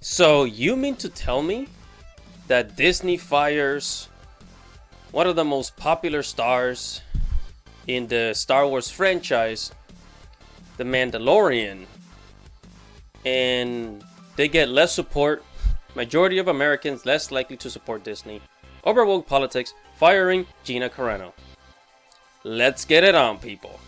So you mean to tell me that Disney fires one of the most popular stars in the Star Wars franchise, The Mandalorian, and they get less support, majority of Americans less likely to support Disney, over woke politics, firing Gina Carano? Let's get it on, people.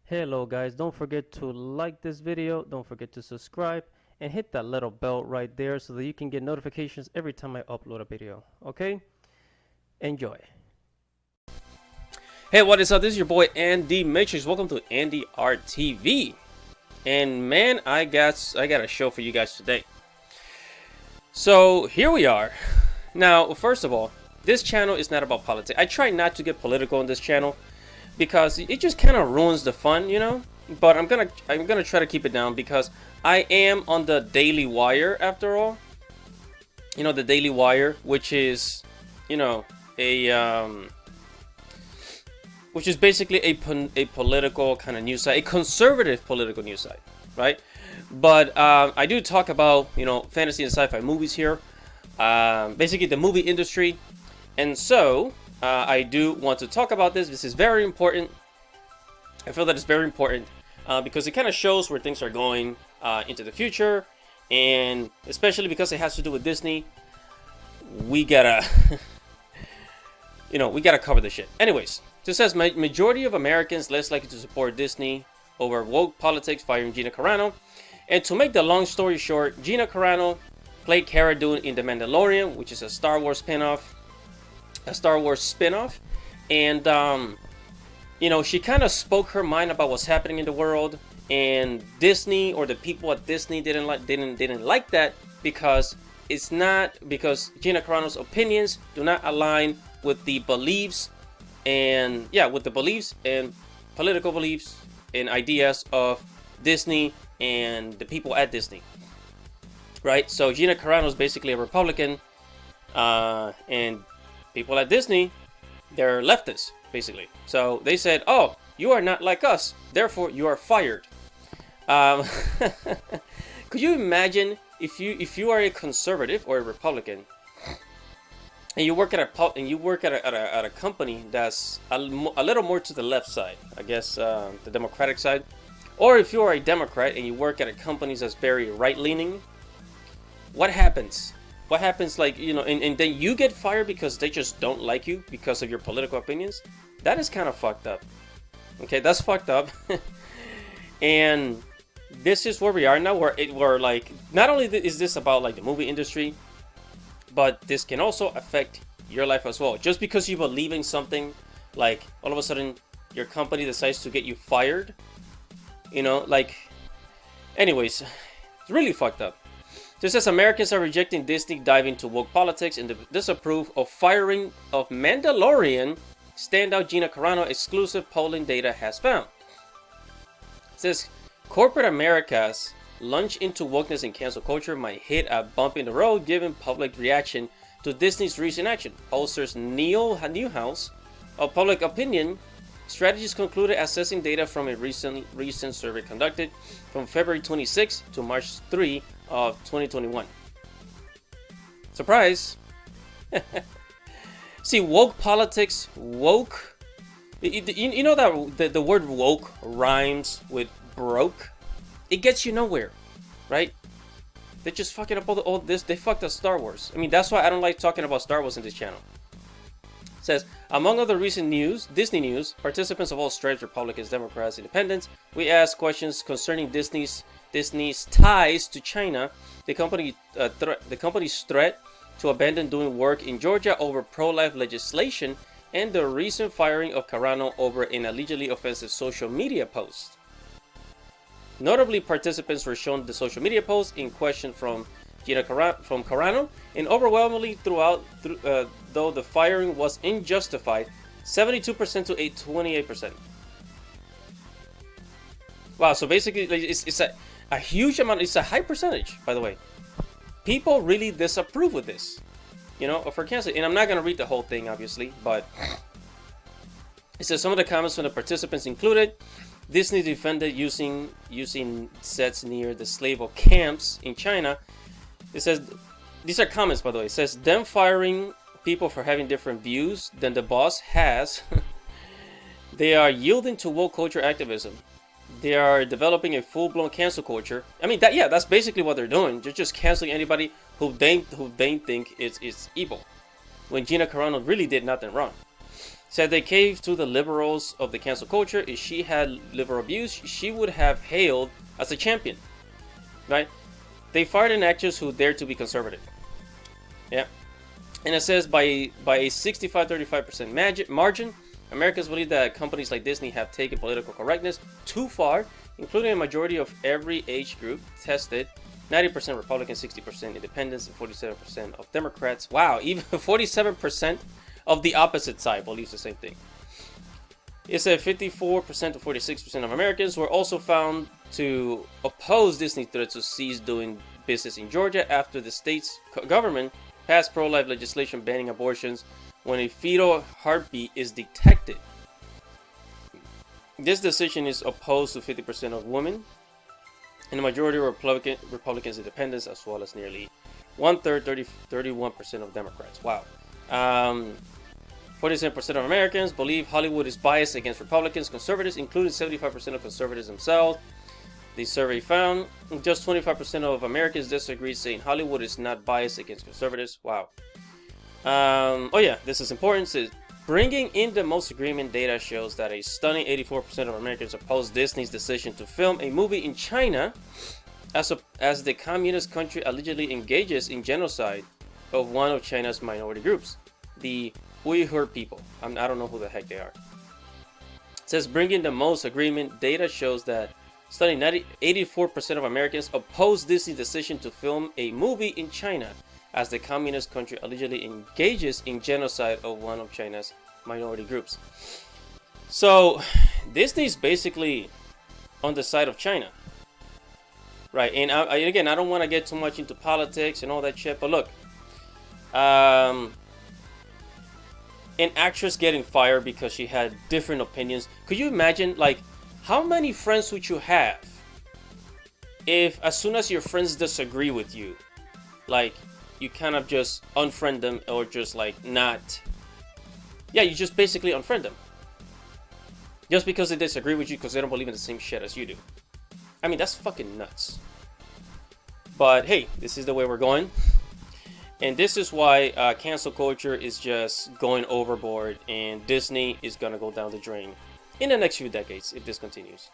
Hello guys, don't forget to like this video, don't forget to subscribe, and hit that little bell right there so that you can get notifications every time I upload a video, okay? Enjoy. Hey, what is up? This is your boy Andy Matrix. Welcome to Andy Art TV. And man, I got a show for you guys today. So here we are. Now, first of all, this channel is not about politics. I try not to get political on this channel because it just kind of ruins the fun, you know. But I'm gonna try to keep it down because I am on the Daily Wire after all. You know, the Daily Wire, which is, you know, which is basically a political kind of news site, a conservative political news site, right? But I do talk about, you know, fantasy and sci-fi movies here, basically the movie industry, and so I do want to talk about this. This is very important. I feel that it's very important because it kind of shows where things are going into the future, and especially because it has to do with Disney, we gotta, you know, we gotta cover the shit. Anyways, this says majority of Americans less likely to support Disney over woke politics, firing Gina Carano. And to make the long story short, Gina Carano played Cara Dune in The Mandalorian, which is a Star Wars spinoff. And you know, she kind of spoke her mind about what's happening in the world, and Disney, or the people at Disney, didn't like that because Gina Carano's opinions do not align with the beliefs and political beliefs and ideas of Disney and the people at Disney, right? So Gina Carano is basically a Republican, and people at Disney, they're leftists, basically. So they said, oh, you are not like us, therefore you are fired. Could you imagine if you are a conservative or a Republican, and you work at a company that's a little more to the left side, I guess, the Democratic side, or if you are a Democrat and you work at a company that's very right-leaning, what happens? What happens, like, you know, and then you get fired because they just don't like you because of your political opinions? That is kind of fucked up. Okay, that's fucked up. And this is where we are now, where like, not only is this about like the movie industry, but this can also affect your life as well. Just because you believe in something, like all of a sudden your company decides to get you fired, you know, like, anyways, it's really fucked up. Just as Americans are rejecting Disney diving into woke politics and disapprove of firing of Mandalorian standout Gina Carano, exclusive polling data has found. It says corporate America's lunge into wokeness and cancel culture might hit a bump in the road given public reaction to Disney's recent action. Pollsters Neil Newhouse of Public Opinion Strategies concluded assessing data from a recent survey conducted from February 26 to March 3 of 2021. Surprise! See, woke politics, woke. You know that the word woke rhymes with broke. It gets you nowhere, right? They just fucking up all this. They fucked up Star Wars. I mean, that's why I don't like talking about Star Wars in this channel. It says, among other recent news, Disney news, participants of all stripes, Republicans, Democrats, Independents, we asked questions concerning Disney's ties to China, the company's threat to abandon doing work in Georgia over pro-life legislation, and the recent firing of Carano over an allegedly offensive social media post. Notably, participants were shown the social media post in question from Carano, and overwhelmingly though the firing was unjustified, 72% to 28%. Wow, so basically it's a huge amount, it's a high percentage, by the way. People really disapprove with this. you know, for canceling. And I'm not gonna read the whole thing, obviously, but it says some of the comments from the participants included Disney defended using sets near the slave camps in China. It says these are comments, by the way. It says them firing people for having different views than the boss has. They are yielding to woke culture activism. They are developing a full-blown cancel culture. I mean, that's basically what they're doing. They're just canceling anybody who they think is evil. When Gina Carano really did nothing wrong. Said they caved to the liberals of the cancel culture. If she had liberal views, she would have hailed as a champion, right? They fired an actress who dared to be conservative. Yeah, and it says by a 65-35% margin, Americans believe that companies like Disney have taken political correctness too far, including a majority of every age group tested. 90% Republicans, 60% Independents, and 47% of Democrats. Wow, even 47% of the opposite side believes the same thing. It said 54% to 46% of Americans were also found to oppose Disney threat to cease doing business in Georgia after the state's government passed pro-life legislation banning abortions when a fetal heartbeat is detected. This decision is opposed to 50% of women and the majority of Republicans, Independents, as well as nearly 31% of Democrats. Wow. 47% of Americans believe Hollywood is biased against Republicans, conservatives, including 75% of conservatives themselves. The survey found just 25% of Americans disagree, saying Hollywood is not biased against conservatives. Wow. Oh yeah, this is important. It says, bringing in the most agreement data shows that a stunning 84% of Americans oppose Disney's decision to film a movie in China as the communist country allegedly engages in genocide of one of China's minority groups, the Uyghur people. I don't know who the heck they are. It says bringing the most agreement data shows that stunning 84% of Americans oppose Disney's decision to film a movie in China as the communist country allegedly engages in genocide of one of China's minority groups. So Disney's basically on the side of China, right? And again, I don't want to get too much into politics and all that shit, but look, an actress getting fired because she had different opinions. Could you imagine, like, how many friends would you have if as soon as your friends disagree with you, like, you kind of just unfriend them or just like not, yeah, you just basically unfriend them just because they disagree with you because they don't believe in the same shit as you do. I mean, that's fucking nuts. But hey, this is the way we're going. And this is why cancel culture is just going overboard, and Disney is gonna go down the drain in the next few decades if this continues.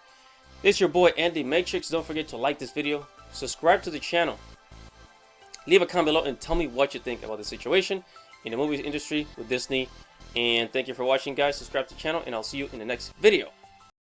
This is your boy Andy Matrix. Don't forget to like this video, subscribe to the channel, leave a comment below, and tell me what you think about the situation in the movie industry with Disney. And thank you for watching, guys. Subscribe to the channel, and I'll see you in the next video.